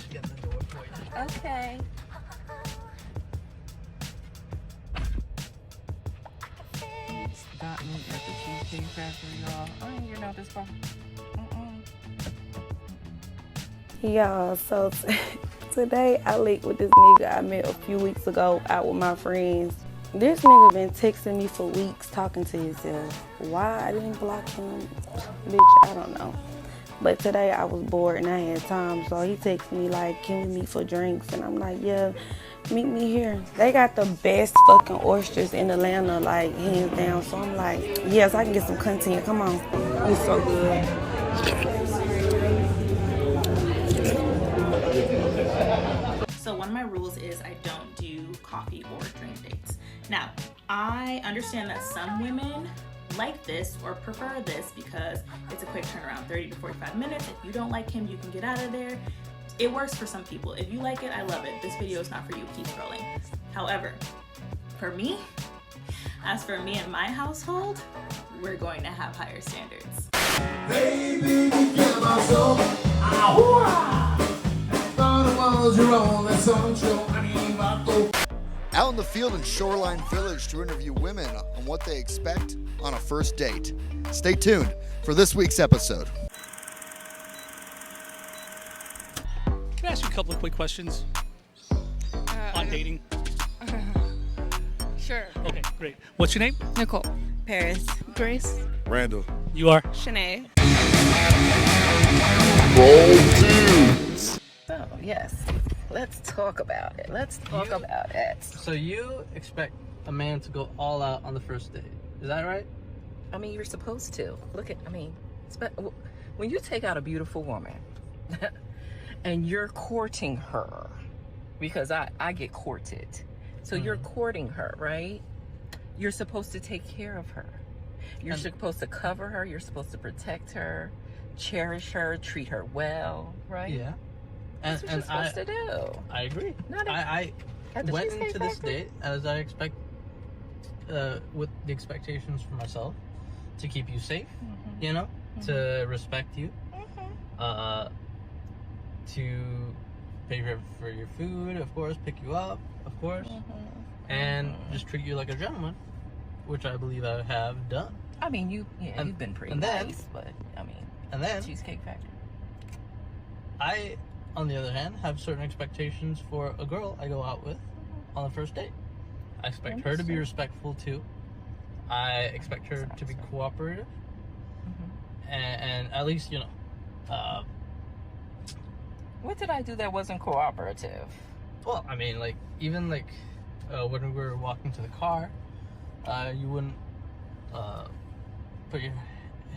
get the door for you. Okay. Got me at the Cheesecake Factory, y'all. I didn't get out this far. Y'all, so today I linked with this nigga I met a few weeks ago out with my friends. This nigga been texting me for weeks talking to himself. Why I didn't block him? Bitch, I don't know. But today I was bored and I had time, so he texted me like, can we meet for drinks? And I'm like, yeah, meet me here. They got the best fucking oysters in Atlanta, like hands down. So I'm like, yes, I can get some content, come on. It's so good. So one of my rules is I don't do coffee or drink dates. Now, I understand that some women like this or prefer this because it's a quick turnaround, 30 to 45 minutes. If you don't like him, you can get out of there. It works for some people. If you like it, I love it. This video is not for you. Keep scrolling. However, for me, as for me and my household, we're going to have higher standards. Baby, get my soul. Out in the field in Shoreline Village to interview women on what they expect on a first date. Stay tuned for this week's episode. Can I ask you a couple of quick questions on dating? Sure. Okay, great. What's your name? Nicole. Paris. Grace. Randall. You are? Shanae. So, yes, let's talk about it. Let's talk about it. So you expect a man to go all out on the first date. Is that right? I mean, you're supposed to. When you take out a beautiful woman and you're courting her, because I get courted. So you're courting her, right? You're supposed to take care of her. You're supposed to cover her. You're supposed to protect her, cherish her, treat her well, right? Yeah. That's what you're supposed to do. I agree. I At the went Cheesecake into this Factory? date as I expect, with the expectations for myself, to keep you safe, you know, to respect you, to pay for your food, of course, pick you up, of course, and just treat you like a gentleman, which I believe I have done. I mean, you've been pretty nice, but I mean, And then Cheesecake Factory. I, on the other hand, have certain expectations for a girl I go out with on the first date. I expect her to be respectful too. I expect her to be cooperative, and at least, you know. What did I do that wasn't cooperative? Well, I mean, like even like when we were walking to the car, you wouldn't put your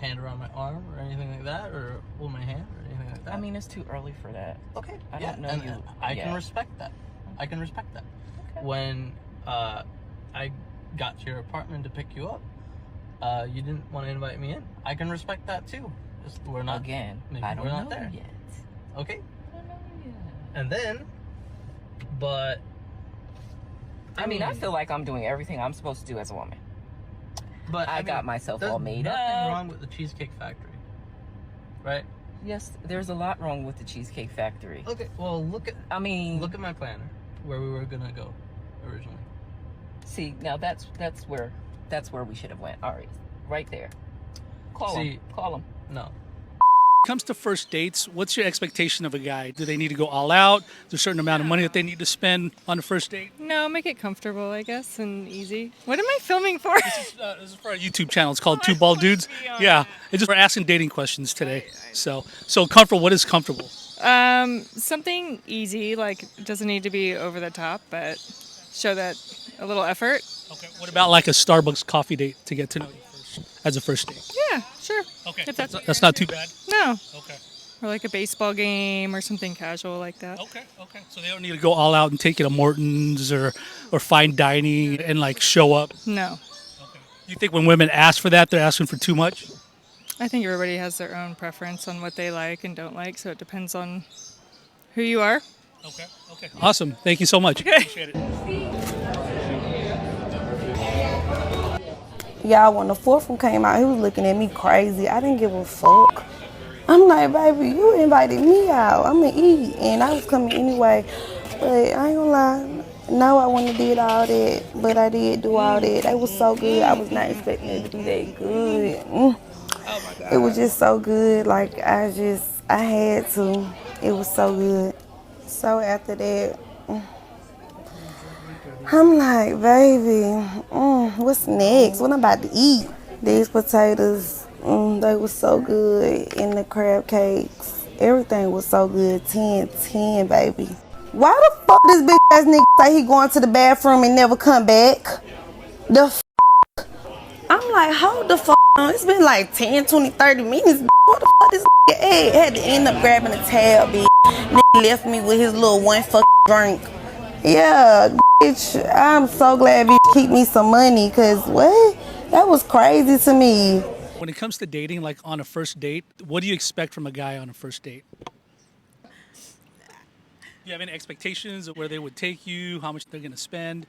hand around my arm or anything like that, or hold my hand or anything like that. I mean, it's too early for that. Okay. I don't know and you. I can respect that. I can respect that. Okay. When I got to your apartment to pick you up, you didn't want to invite me in. I can respect that too. We're not maybe I don't we're not know there yet. Okay. I don't know yet. And then, but I mean, I feel like I'm doing everything I'm supposed to do as a woman. But I got myself all made There's up. nothing wrong with the Cheesecake Factory, right? Yes, there's a lot wrong with the Cheesecake Factory. Okay. Well, look at my planner where we were gonna go originally. See, now that's where we should have went. All right there. Call him. No. Comes to first dates, what's your expectation of a guy? Do they need to go all out? There's a certain amount of money that they need to spend on the first date? No, make it comfortable, I guess, and easy. What am I filming for? This is for our YouTube channel. It's called Two Bald Dudes. Yeah, it's just we're asking dating questions today. So comfortable. What is comfortable? Something easy, like it doesn't need to be over the top, but show that a little effort. Okay. What about like a Starbucks coffee date to get to know you first as a first date? Yeah, sure. Okay. If That's not too bad. No. Okay. Or like a baseball game or something casual like that. Okay. So they don't need to go all out and take it to Morton's or fine dining and like show up. No. Okay. You think when women ask for that, they're asking for too much? I think everybody has their own preference on what they like and don't like, so it depends on who you are. Okay. Awesome. Thank you so much. Appreciate it. Y'all, when the fourth one came out, he was looking at me crazy. I didn't give a fuck. I'm like, baby, you invited me out. I'm going to eat. And I was coming anyway. But I ain't gonna lie. No, I wouldn't have did all that. But I did do all that. It was so good. I was not expecting it to be that good. Oh my God. It was just so good. Like, I had to. It was so good. So after that, I'm like, baby, what's next? What I'm about to eat? These potatoes, they were so good. And the crab cakes, everything was so good. 10, baby. Why the fuck this bitch ass nigga say he going to the bathroom and never come back? The f***? I'm like, hold the fuck on. It's been like 10, 20, 30 minutes. What the fuck this nigga ate? Had to end up grabbing a tab, bitch. Nigga left me with his little one fucking drink. Yeah, bitch, I'm so glad bitch keep me some money, cause what? That was crazy to me. When it comes to dating, like on a first date, what do you expect from a guy on a first date? Do you have any expectations of where they would take you, how much they're gonna spend?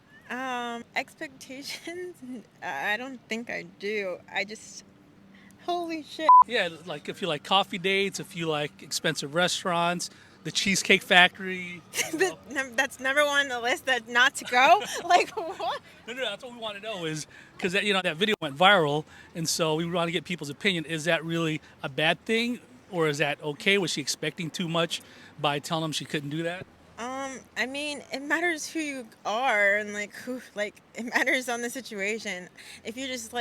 Expectations? I don't think I do. I just, holy shit. Yeah, like if you like coffee dates, if you like expensive restaurants, the Cheesecake Factory. That's number one on the list that not to go. Like, what? No, that's what we want to know is because that video went viral, and so we want to get people's opinion. Is that really a bad thing, or is that okay? Was she expecting too much by telling him she couldn't do that? I mean, it matters who you are and it matters on the situation. If you just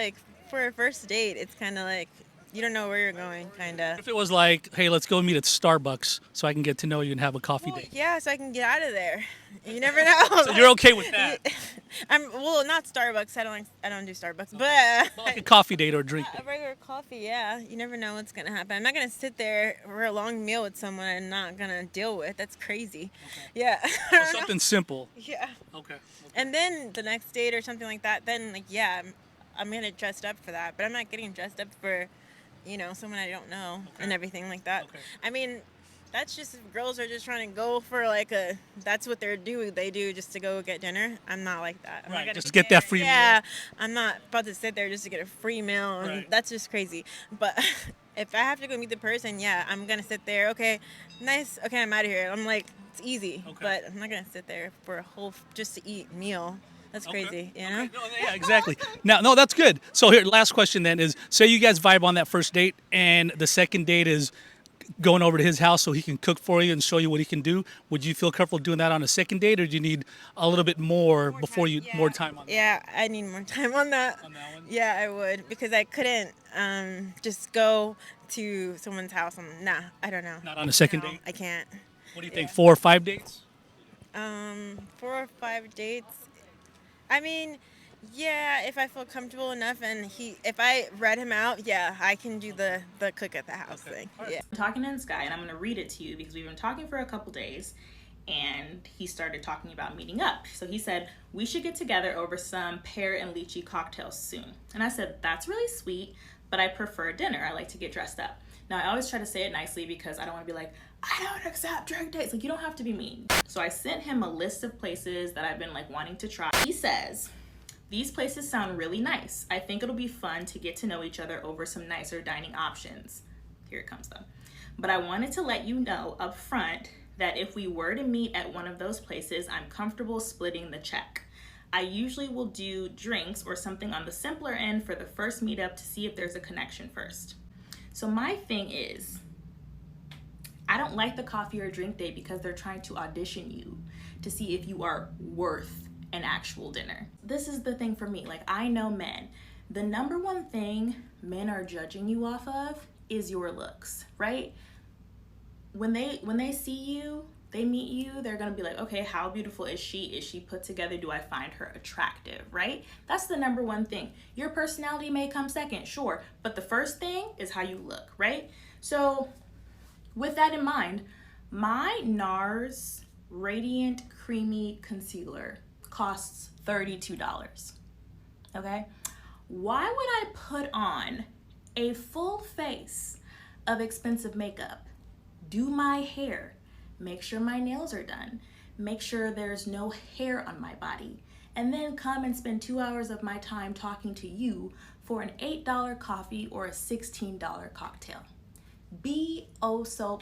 for a first date, it's kind of like you don't know where you're going, kind of. If it was like, hey, let's go meet at Starbucks so I can get to know you and have a coffee date. Yeah, so I can get out of there. You never know. So you're okay with that? Not Starbucks. I don't do Starbucks, but like a coffee date or a drink. A regular coffee, yeah. You never know what's gonna happen. I'm not gonna sit there for a long meal with someone I'm not gonna deal with. That's crazy. Okay. Yeah. So something simple. Yeah. Okay. And then the next date or something like that, then I'm gonna dress up for that. But I'm not getting dressed up for, someone I don't know and everything like that. Okay. I mean, that's just girls are just trying to go for that's what they do just to go get dinner. I'm not like that. I'm right, not just get that free meal. Yeah, I'm not about to sit there just to get a free meal. And right. That's just crazy. But if I have to go meet the person, yeah, I'm going to sit there. Okay, nice. Okay, I'm out of here. I'm like, it's easy. Okay. But I'm not going to sit there for a whole, just to eat meal. That's crazy, you know? Okay. No, yeah, exactly. No, that's good. So here, last question then is, say you guys vibe on that first date and the second date is going over to his house so he can cook for you and show you what he can do. Would you feel comfortable doing that on a second date, or do you need a little bit more before time, more time on that? Yeah, I need more time on that. On that one? Yeah, I would, because I couldn't just go to someone's house. Nah, I don't know. Not on a second date? I can't. What do you think, 4 or 5 dates? 4 or 5 dates. I mean, yeah, if I feel comfortable enough and if I read him out, yeah, I can do the cook at the house thing. Yeah. I'm talking to this guy, and I'm going to read it to you because we've been talking for a couple days, and he started talking about meeting up. So he said, we should get together over some pear and lychee cocktails soon. And I said, that's really sweet, but I prefer dinner. I like to get dressed up. Now, I always try to say it nicely because I don't want to be like, I don't accept drink dates. Like, you don't have to be mean. So I sent him a list of places that I've been wanting to try. He says, these places sound really nice. I think it'll be fun to get to know each other over some nicer dining options. Here it comes though. But I wanted to let you know up front that if we were to meet at one of those places, I'm comfortable splitting the check. I usually will do drinks or something on the simpler end for the first meetup to see if there's a connection first. So my thing is, I don't like the coffee or drink date because they're trying to audition you to see if you are worth an actual dinner. This is the thing for me. I know men. The number one thing men are judging you off of is your looks, right? When they see you, they meet you, they're gonna be like, okay, how beautiful is she? Is she put together? Do I find her attractive, right? That's the number one thing. Your personality may come second, sure, but the first thing is how you look, right? So with that in mind, my NARS Radiant Creamy Concealer costs $32, okay? Why would I put on a full face of expensive makeup, do my hair, make sure my nails are done, make sure there's no hair on my body, and then come and spend 2 hours of my time talking to you for an $8 coffee or a $16 cocktail? Be oh so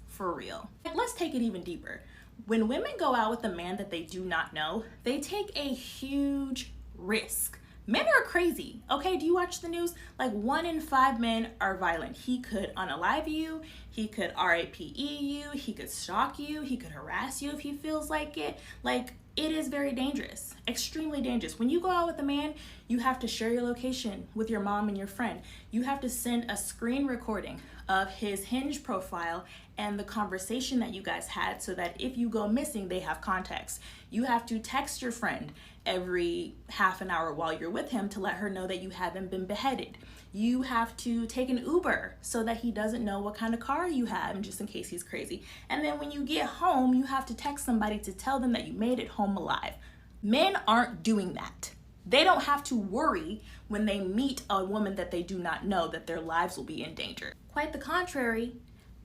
for real. Let's take it even deeper. When women go out with a man that they do not know, they take a huge risk. Men are crazy, okay? Do you watch the news? Like 1 in 5 men are violent. He could unalive you, he could RAPE you, he could stalk you, he could harass you if he feels like it. Like, it is very dangerous, extremely dangerous. When you go out with a man, you have to share your location with your mom and your friend. You have to send a screen recording of his Hinge profile and the conversation that you guys had so that if you go missing, they have context. You have to text your friend every half an hour while you're with him to let her know that you haven't been beheaded. You have to take an Uber so that he doesn't know what kind of car you have, just in case he's crazy. And then when you get home, you have to text somebody to tell them that you made it home alive. Men aren't doing that. They don't have to worry when they meet a woman that they do not know that their lives will be in danger. Quite the contrary,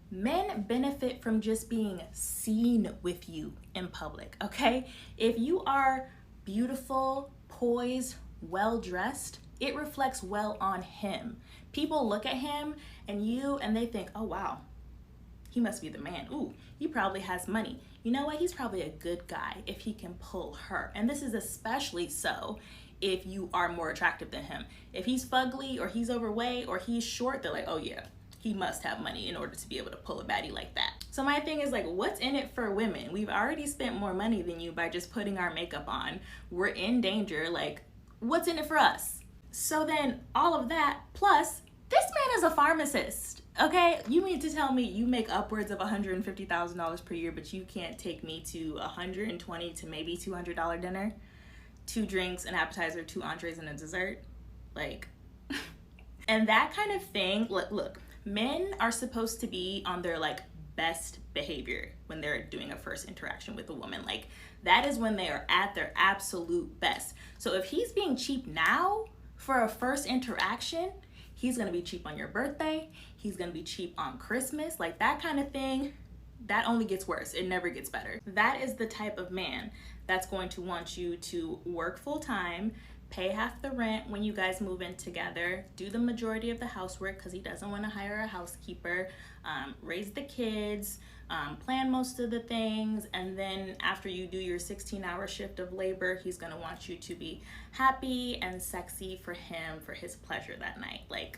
men benefit from just being seen with you in public, okay? If you are beautiful, poised, well-dressed, it reflects well on him. People look at him and you and they think, oh wow, he must be the man. Ooh, he probably has money. You know what? He's probably a good guy if he can pull her. And this is especially so if you are more attractive than him. If he's fugly or he's overweight or he's short, they're like, oh yeah, he must have money in order to be able to pull a baddie like that. So my thing is like, what's in it for women? We've already spent more money than you by just putting our makeup on. We're in danger. Like, what's in it for us? So then all of that, plus this man is a pharmacist, okay? You mean to tell me you make upwards of $150,000 per year, but you can't take me to $120 to maybe $200 dinner? 2 drinks, an appetizer, 2 entrees, and a dessert? Like, and that kind of thing, look, men are supposed to be on their like best behavior when they're doing a first interaction with a woman. Like, that is when they are at their absolute best. So if he's being cheap now for a first interaction, he's gonna be cheap on your birthday, he's gonna be cheap on Christmas, like that kind of thing. That only gets worse, it never gets better. That is the type of man that's going to want you to work full time, pay half the rent when you guys move in together, do the majority of the housework because he doesn't want to hire a housekeeper, raise the kids, plan most of the things, and then after you do your 16-hour shift of labor, he's going to want you to be happy and sexy for him, for his pleasure that night. Like,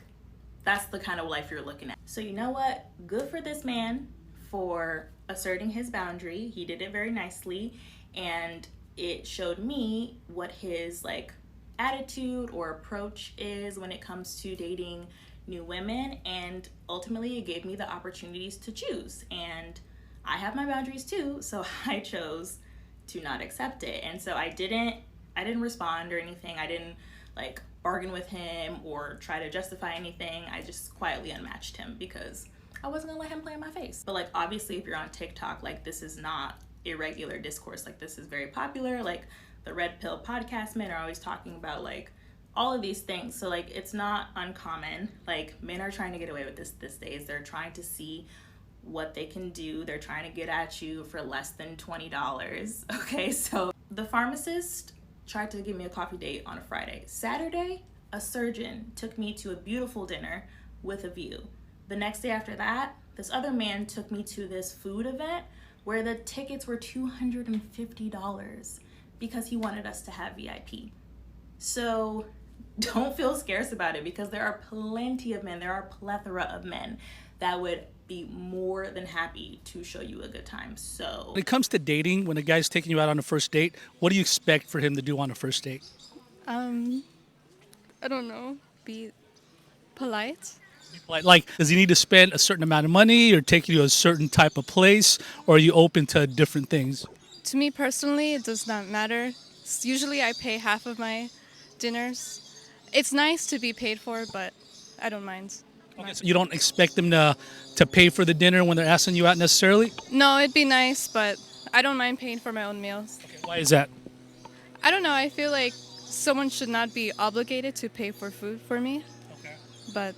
that's the kind of life you're looking at. So you know what? Good for this man for asserting his boundary. He did it very nicely, and it showed me what his like attitude or approach is when it comes to dating new women, and ultimately it gave me the opportunities to choose. And I have my boundaries too, so I chose to not accept it. And so I didn't respond or anything. I didn't like bargain with him or try to justify anything. I just quietly unmatched him because I wasn't gonna let him play in my face. But like, obviously if you're on TikTok, like, this is not irregular discourse. Like, this is very popular. Like, the Red Pill podcast men are always talking about like all of these things. So like, it's not uncommon. Like, men are trying to get away with this these days. They're trying to see what they can do. They're trying to get at you for less than $20. Okay, so the pharmacist tried to give me a coffee date on a Friday. Saturday, a surgeon took me to a beautiful dinner with a view. The next day after that, this other man took me to this food event where the tickets were $250 because he wanted us to have VIP. So don't feel scarce about it, because there are plenty of men, there are a plethora of men that would be more than happy to show you a good time. So when it comes to dating, when a guy's taking you out on a first date, what do you expect for him to do on a first date? I don't know. Be polite. Like, does he need to spend a certain amount of money or take you to a certain type of place, or are you open to different things? To me personally, it does not matter. Usually I pay half of my dinners. It's nice to be paid for, but I don't mind. Okay, so you don't expect them to pay for the dinner when they're asking you out necessarily? No, it'd be nice, but I don't mind paying for my own meals. Okay, why is that? I don't know. I feel like someone should not be obligated to pay for food for me. Okay. But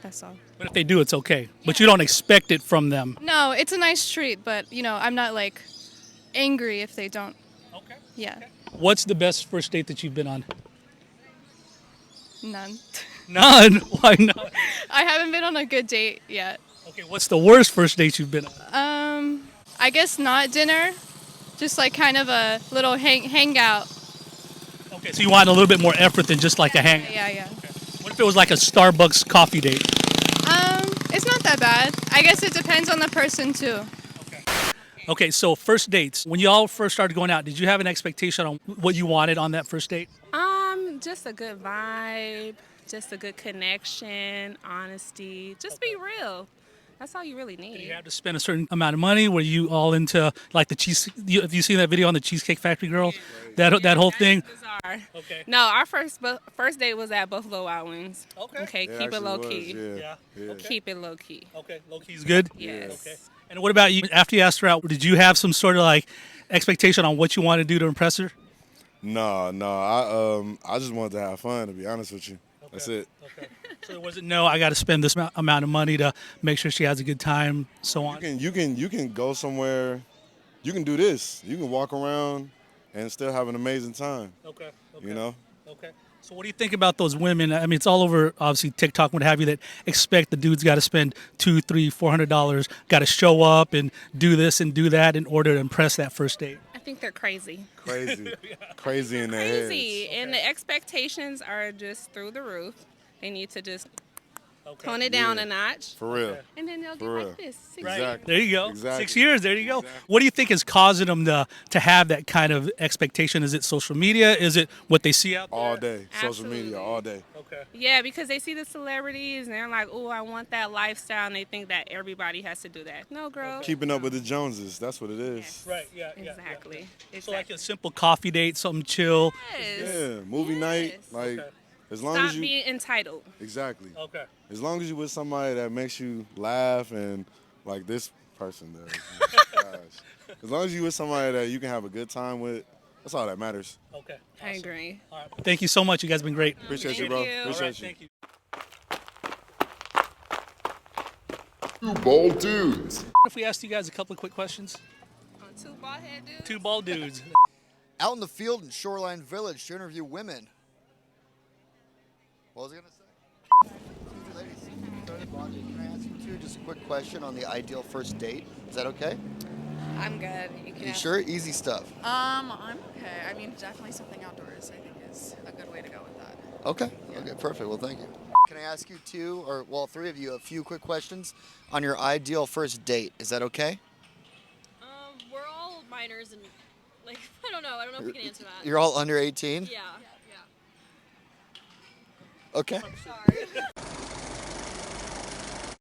that's all. But if they do, it's okay. But you don't expect it from them. No, it's a nice treat, but, you know, I'm not, like, angry if they don't. Okay. Yeah. Okay. What's the best first date that you've been on? None. None? Why not? I haven't been on a good date yet. Okay. Okay, what's the worst first date you've been on? I guess not dinner, just like kind of a little hangout. Okay, so you want a little bit more effort than just like a hang. Yeah. What if it was like a Starbucks coffee date? It's not that bad. I guess it depends on the person too. Okay, so first dates. When y'all first started going out, did you have an expectation on what you wanted on that first date? Just a good vibe, just a good connection, honesty. Just be real. That's all you really need. Did you have to spend a certain amount of money? Were you all into like the cheese? Have you seen that video on the Cheesecake Factory girl? That whole thing. Bizarre. Okay. No, our first date was at Buffalo Wild Wings. Okay. Okay, keep it low key. Yeah. Okay. Keep it low key. Okay. Low key's good. Yes. Okay. And what about you? After you asked her out, did you have some sort of like expectation on what you want to do to impress her? No. I just wanted to have fun. To be honest with you, that's it. Okay. So there wasn't no. I got to spend this amount of money to make sure she has a good time. So on. You can go somewhere. You can do this. You can walk around and still have an amazing time. Okay. You know. Okay. So what do you think about those women? I mean, it's all over, obviously, TikTok, what have you, that expect the dude's got to spend $200, $300, $400, got to show up and do this and do that in order to impress that first date. I think they're crazy. Crazy in their heads. Crazy. And the expectations are just through the roof. They need to just tone it down a notch. For real. And then they'll get For real. like this. Exactly. There you go. Exactly. 6 years. There you go. What do you think is causing them to have that kind of expectation? Is it social media? Is it what they see out there? All day. Social Absolutely. media, all day. Okay. Yeah, because they see the celebrities and they're like, oh, I want that lifestyle. And they think that everybody has to do that. No, girl. Keeping up with the Joneses. That's what it is. Yes. Right, yeah. Exactly. So like a simple coffee date, something chill. Yes. Yeah, movie night. Like, as long Stop as you. being entitled. Exactly. Okay. As long as you with somebody that makes you laugh and like this person does. Gosh. As long as you with somebody that you can have a good time with, that's all that matters. Okay. I agree. All right. Thank you so much. You guys have been great. Appreciate you, Thank bro. you. Appreciate Thank you. Two bald dudes. If we asked you guys a couple of quick questions? Two bald head dudes. Two bald dudes. Out in the field in Shoreline Village to interview women. What was I going to say? Ladies, can I ask you two just a quick question on the ideal first date? Is that okay? I'm good. You sure? Easy stuff. I'm okay. I mean, definitely something outdoors, I think, is a good way to go with that. Okay. Okay, perfect. Well, thank you. Can I ask you two, or well, three of you, a few quick questions on your ideal first date? Is that okay? We're all minors and, like, I don't know if we can answer that. You're all under 18? Yeah. Okay. Sorry.